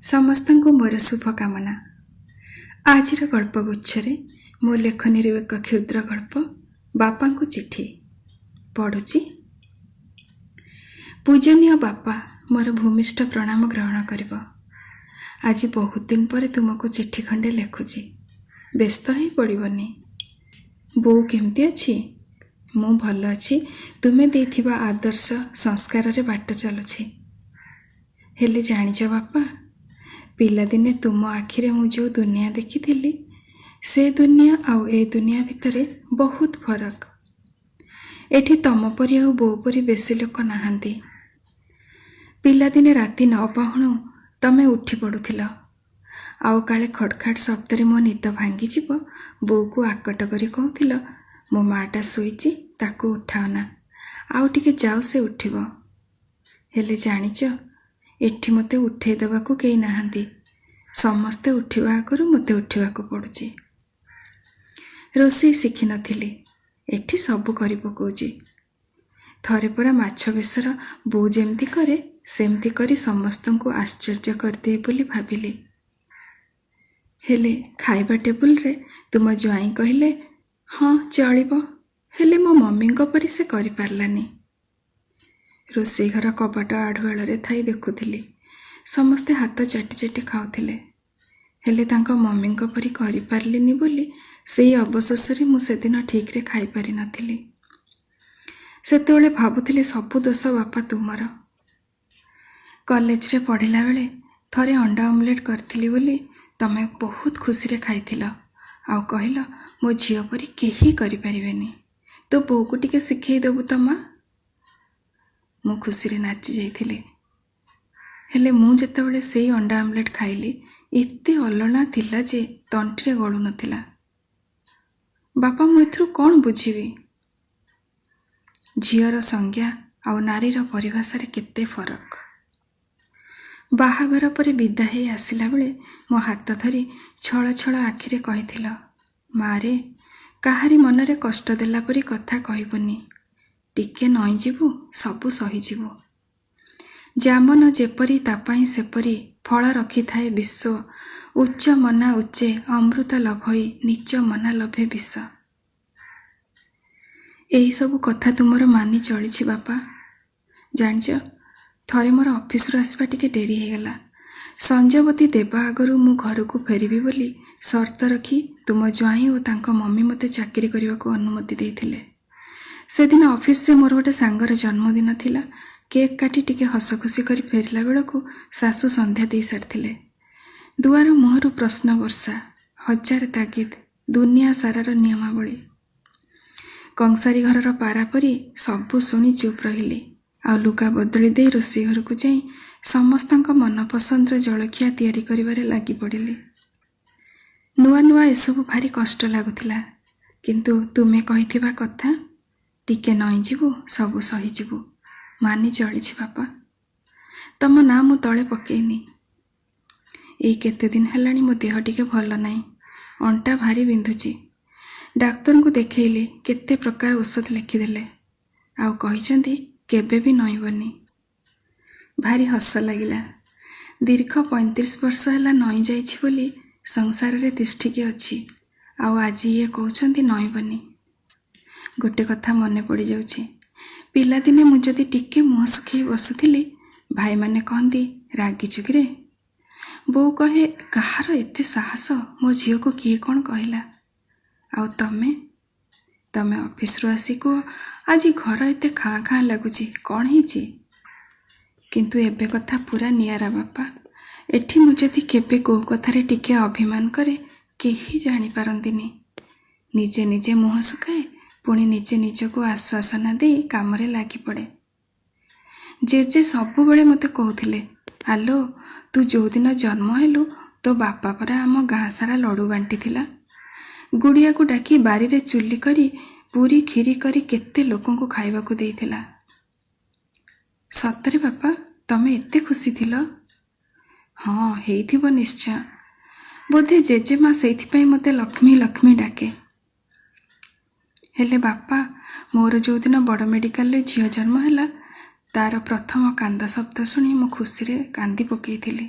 ସମସ୍ତଙ୍କୁ ମୋର ଶୁଭକାମନା। ଆଜିର ଗଳ୍ପଗୁଚ୍ଛରେ ମୋ ଲେଖନୀରୁ ଏକ କ୍ଷୁଦ୍ର ଗଳ୍ପ ବାପାଙ୍କୁ ଚିଠି ପଢ଼ୁଛି। ପୂଜନୀୟ ବାପା, ମୋର ଭୂମିଷ୍ଠ ପ୍ରଣାମ ଗ୍ରହଣ କରିବ। ଆଜି ବହୁତ ଦିନ ପରେ ତୁମକୁ ଚିଠି ଖଣ୍ଡେ ଲେଖୁଛି। ବ୍ୟସ୍ତ ହେଇ ପଡ଼ିବନି। ବୋଉ କେମିତି ଅଛି? ମୁଁ ଭଲ ଅଛି। ତୁମେ ଦେଇଥିବା ଆଦର୍ଶ ସଂସ୍କାରରେ ବାଟ ଚାଲୁଛି। ହେଲେ ଜାଣିଛ ବାପା, ପିଲାଦିନେ ତୁମ ଆଖିରେ ମୁଁ ଯେଉଁ ଦୁନିଆ ଦେଖିଥିଲି, ସେ ଦୁନିଆ ଆଉ ଏ ଦୁନିଆ ଭିତରେ ବହୁତ ଫରକ। ଏଠି ତମ ପରି ଆଉ ବୋଉ ପରି ବେଶୀ ଲୋକ ନାହାନ୍ତି। ପିଲାଦିନେ ରାତି ନ ପାହୁଣୁ ତମେ ଉଠି ପଡ଼ୁଥିଲ, ଆଉ କାଳେ ଖଡ଼ଖାଡ଼ ଶବ୍ଦରେ ମୋ ନିଦ ଭାଙ୍ଗିଯିବ, ବୋଉକୁ ଆକଟ କରି କହୁଥିଲ, ମୋ ମାଆଟା ଶୋଇଛି, ତାକୁ ଉଠାଅନା, ଆଉ ଟିକେ ଯାଉ ସେ ଉଠିବ। ହେଲେ ଜାଣିଛ, ଏଠି ମୋତେ ଉଠେଇ ଦେବାକୁ କେହି ନାହାନ୍ତି। ସମସ୍ତେ ଉଠିବା ଆଗରୁ ମୋତେ ଉଠିବାକୁ ପଡ଼ୁଛି। ରୋଷେଇ ଶିଖିନଥିଲି, ଏଠି ସବୁ କରି ପକାଉଛି। ଥରେ ପରା ମାଛ ବେସର ବୋଉ ଯେମିତି କରେ ସେମିତି କରି ସମସ୍ତଙ୍କୁ ଆଶ୍ଚର୍ଯ୍ୟ କରିଦେଇ ବୋଲି ଭାବିଲି। ହେଲେ ଖାଇବା ଟେବୁଲରେ ତୁମ ଜ୍ୱାଇଁ କହିଲେ, ହଁ ଚଳିବ, ହେଲେ ମୋ ମମିଙ୍କ ପରି ସେ କରିପାରିଲାନି। ରୋଷେଇ ଘର କବାଟ ଆଢ଼ୁଆଳରେ ଥାଇ ଦେଖୁଥିଲି, ସମସ୍ତେ ହାତ ଚାଟି ଚାଟି ଖାଉଥିଲେ। ହେଲେ ତାଙ୍କ ମମିଙ୍କ ପରି କରିପାରିଲିନି ବୋଲି ସେଇ ଅବଶୋଷରେ ମୁଁ ସେଦିନ ଠିକ୍ରେ ଖାଇପାରିନଥିଲି। ସେତେବେଳେ ଭାବୁଥିଲି ସବୁ ଦୋଷ ବାପା ତୁମର। କଲେଜରେ ପଢ଼ିଲା ବେଳେ ଥରେ ଅଣ୍ଡା ଅମଲେଟ୍ କରିଥିଲି ବୋଲି ତମେ ବହୁତ ଖୁସିରେ ଖାଇଥିଲ, ଆଉ କହିଲ, ମୋ ଝିଅ ପରି କେହି କରିପାରିବେନି, ତୋ ବୋଉକୁ ଟିକେ ଶିଖେଇ ଦେବୁ ତ ମା। ମୁଁ ଖୁସିରେ ନାଚି ଯାଇଥିଲି। ହେଲେ ମୁଁ ଯେତେବେଳେ ସେଇ ଅଣ୍ଡା ଅମଲେଟ୍ ଖାଇଲି, ଏତେ ଅଲଣା ଥିଲା ଯେ ତଣ୍ଟିରେ ଗଳୁନଥିଲା। ବାପା, ମୁଁ ଏଥିରୁ କ'ଣ ବୁଝିବି? ଝିଅର ସଂଜ୍ଞା ଆଉ ନାରୀର ପରିଭାଷାରେ କେତେ ଫରକ। ବାହାଘର ପରେ ବିଦା ହେଇ ଆସିଲା ବେଳେ ମୋ ହାତ ଧରି ଛଳ ଛଳ ଆଖିରେ କହିଥିଲ, ମାରେ, କାହାରି ମନରେ କଷ୍ଟ ଦେଲା ପରି କଥା କହିବୁନି, ଟିକେ ନଇଁଯିବୁ, ସବୁ ସହିଯିବୁ। ଯାମନ ଯେପରି ତା ପାଇଁ ସେପରି ଫଳ ରଖିଥାଏ ବିଶ୍ୱ, ଉଚ୍ଚ ମନା ଉଚ୍ଚେ ଅମୃତ ଲଭଇ ନିଚ ମନା ଲଭେ ବିଷ। ଏହିସବୁ କଥା ତୁମର ମାନି ଚଳିଛି ବାପା। ଜାଣିଛ, ଥରେ ମୋର ଅଫିସରୁ ଆସିବା ଟିକେ ଡେରି ହେଇଗଲା। ସଞ୍ଜବତୀ ଦେବା ଆଗରୁ ମୁଁ ଘରକୁ ଫେରିବି ବୋଲି ସର୍ତ୍ତ ରଖି ତୁମ ଜ୍ୱାଇଁ ଓ ତାଙ୍କ ମମି ମୋତେ ଚାକିରି କରିବାକୁ ଅନୁମତି ଦେଇଥିଲେ। ସେଦିନ ଅଫିସରେ ମୋର ଗୋଟେ ସାଙ୍ଗର ଜନ୍ମଦିନ ଥିଲା। କେକ୍ କାଟି ଟିକେ ହସଖୁସି କରି ଫେରିଲା ବେଳକୁ ଶାଶୁ ସନ୍ଧ୍ୟା ଦେଇ ସାରିଥିଲେ। ଦୁଆର ମୁହଁରୁ ପ୍ରଶ୍ନ ବର୍ଷା, ହଜାର ତାଗିଦ, ଦୁନିଆ ସାରାର ନିୟମାବଳୀ। କଂସାରୀ ଘରର ପାରା ପରି ସବୁ ଶୁଣି ଚୁପ୍ ରହିଲି, ଆଉ ଲୁଗା ବଦଳି ଦେଇ ରୋଷେଇ ଘରକୁ ଯାଇ ସମସ୍ତଙ୍କ ମନପସନ୍ଦର ଜଳଖିଆ ତିଆରି କରିବାରେ ଲାଗି ପଡ଼ିଲି। ନୂଆ ନୂଆ ଏସବୁ ଭାରି କଷ୍ଟ ଲାଗୁଥିଲା, କିନ୍ତୁ ତୁମେ କହିଥିବା କଥା, ଟିକେ ନଇଁଯିବୁ, ସବୁ ସହିଯିବୁ, ମାନି ଚଳିଛି ବାପା। ତମ ନାଁ ମୁଁ ତଳେ ପକେଇନି। ଏଇ କେତେ ଦିନ ହେଲାଣି ମୋ ଦେହ ଟିକେ ଭଲ ନାହିଁ, ଅଣ୍ଟା ଭାରି ବିନ୍ଧୁଛି। ଡାକ୍ତରଙ୍କୁ ଦେଖେଇଲି, କେତେ ପ୍ରକାର ଔଷଧ ଲେଖିଦେଲେ, ଆଉ କହିଛନ୍ତି କେବେ ବି ନଇଁବନି। ଭାରି ହସ ଲାଗିଲା। ଦୀର୍ଘ 35 ବର୍ଷ ହେଲା ନଇଁ ଯାଇଛି ବୋଲି ସଂସାରରେ ତିଷ୍ଠିକି ଅଛି, ଆଉ ଆଜି ଇଏ କହୁଛନ୍ତି ନଇଁବନି। ଗୋଟେ କଥା ମନେ ପଡ଼ିଯାଉଛି, ପିଲାଦିନେ ମୁଁ ଯଦି ଟିକେ ମୁହଁ ଶୁଖେଇ ବସୁଥିଲି, ଭାଇମାନେ କହନ୍ତି, ରାଗିଛୁ କିରେ? ବୋଉ କହେ, କାହାର ଏତେ ସାହସ, ମୋ ଝିଅକୁ କିଏ କ'ଣ କହିଲା? ଆଉ ତମେ ଅଫିସରୁ ଆସି କୁହ, ଆଜି ଘର ଏତେ ଖାଁ ଖାଁ ଲାଗୁଛି, କ'ଣ ହେଇଛି? କିନ୍ତୁ ଏବେ କଥା ପୁରା ନିଆରା ବାପା। ଏଠି ମୁଁ ଯଦି କେବେ କୋଉ କଥାରେ ଟିକେ ଅଭିମାନ କରେ, କେହି ଜାଣିପାରନ୍ତିନି। ନିଜେ ନିଜେ ମୁହଁ ଶୁଖାଏ, ପୁଣି ନିଜେ ନିଜକୁ ଆଶ୍ୱାସନା ଦେଇ କାମରେ ଲାଗିପଡ଼େ। ଜେଜେ ସବୁବେଳେ ମୋତେ କହୁଥିଲେ, ଆଲୋ, ତୁ ଯେଉଁଦିନ ଜନ୍ମ ହେଲୁ, ତୋ ବାପା ପରା ଆମ ଗାଁ ସାରା ଲଡ଼ୁ ବାଣ୍ଟିଥିଲା। ଗୁଡ଼ିଆକୁ ଡାକି ବାରିରେ ଚୁଲି କରି ପୁରୀ କ୍ଷୀରି କରି କେତେ ଲୋକଙ୍କୁ ଖାଇବାକୁ ଦେଇଥିଲା। ସତରେ ବାପା, ତମେ ଏତେ ଖୁସି ଥିଲ? ହଁ, ହେଇଥିବ ନିଶ୍ଚୟ। ବୋଧେ ଜେଜେମା ସେଇଥିପାଇଁ ମୋତେ ଲକ୍ଷ୍ମୀ ଲକ୍ଷ୍ମୀ ଡାକେ। ହେଲେ ବାପା, ମୋର ଯେଉଁଦିନ ବଡ଼ ମେଡ଼ିକାଲରେ ଝିଅ ଜନ୍ମ ହେଲା, ତାର ପ୍ରଥମ କାନ୍ଦ ଶବ୍ଦ ଶୁଣି ମୁଁ ଖୁସିରେ କାନ୍ଦି ପକେଇଥିଲି।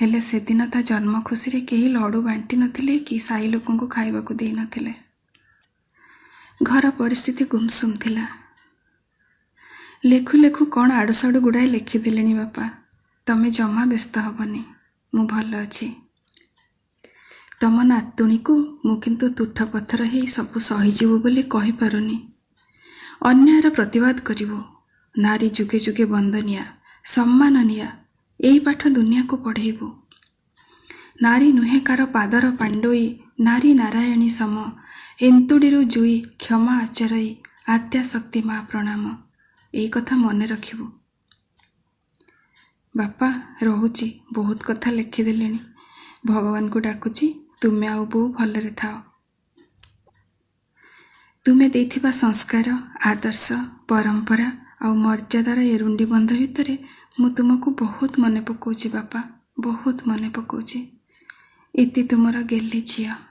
ହେଲେ ସେଦିନ ତା ଜନ୍ମ ଖୁସିରେ କେହି ଲଡ଼ୁ ବାଣ୍ଟି ନଥିଲେ କି ସାଇ ଲୋକଙ୍କୁ ଖାଇବାକୁ ଦେଇ ନଥିଲେ। ଘର ପରିସ୍ଥିତି ଗୁମସୁମ ଥିଲା। ଲେଖୁ ଲେଖୁ କ'ଣ ଆଡ଼ୁସାଡ଼ୁ ଗୁଡ଼ାଏ ଲେଖିଦେଲିଣି ବାପା। ତମେ ଜମା ବ୍ୟସ୍ତ ହବନି, ମୁଁ ଭଲ ଅଛି। ତମ ନାତୁଣୀକୁ ମୁଁ କିନ୍ତୁ ତୁଠ ପଥର ହେଇ ସବୁ ସହିଯିବୁ ବୋଲି କହିପାରୁନି। ଅନ୍ୟାୟର ପ୍ରତିବାଦ କରିବୁ। ନାରୀ ଯୁଗେ ଯୁଗେ ବନ୍ଦନିଆ, ସମ୍ମାନନିଆ, ଏଇ ପାଠ ଦୁନିଆକୁ ପଢ଼େଇବୁ। ନାରୀ ନୁହେଁ କାର ପାଦର ପାଣ୍ଡୋଇ, ନାରୀ ନାରାୟଣୀ ସମ, ଏନ୍ତୁଡ଼ିରୁ ଜୁଇ, କ୍ଷମା ଆଚରଇ, ଆଦ୍ୟାଶକ୍ତି ମା ପ୍ରଣାମ। ଏଇ କଥା ମନେ ରଖିବୁ। ବାପା ରହୁଛି, ବହୁତ କଥା ଲେଖିଦେଲିଣି। ଭଗବାନଙ୍କୁ ଡାକୁଛି ତୁମେ ଆଉ ବୋଉ ଭଲରେ ଥାଅ। ତୁମେ ଦେଇଥିବା ସଂସ୍କାର, ଆଦର୍ଶ, ପରମ୍ପରା ଆଉ ମର୍ଯ୍ୟାଦାର ଏରୁଣ୍ଡି ବନ୍ଧ ଭିତରେ ମୁଁ ତୁମକୁ ବହୁତ ମନେ ପକାଉଛି ବାପା, ବହୁତ ମନେ ପକାଉଛି। ଇତି ତୁମର ଗେହ୍ଲି ଝିଅ।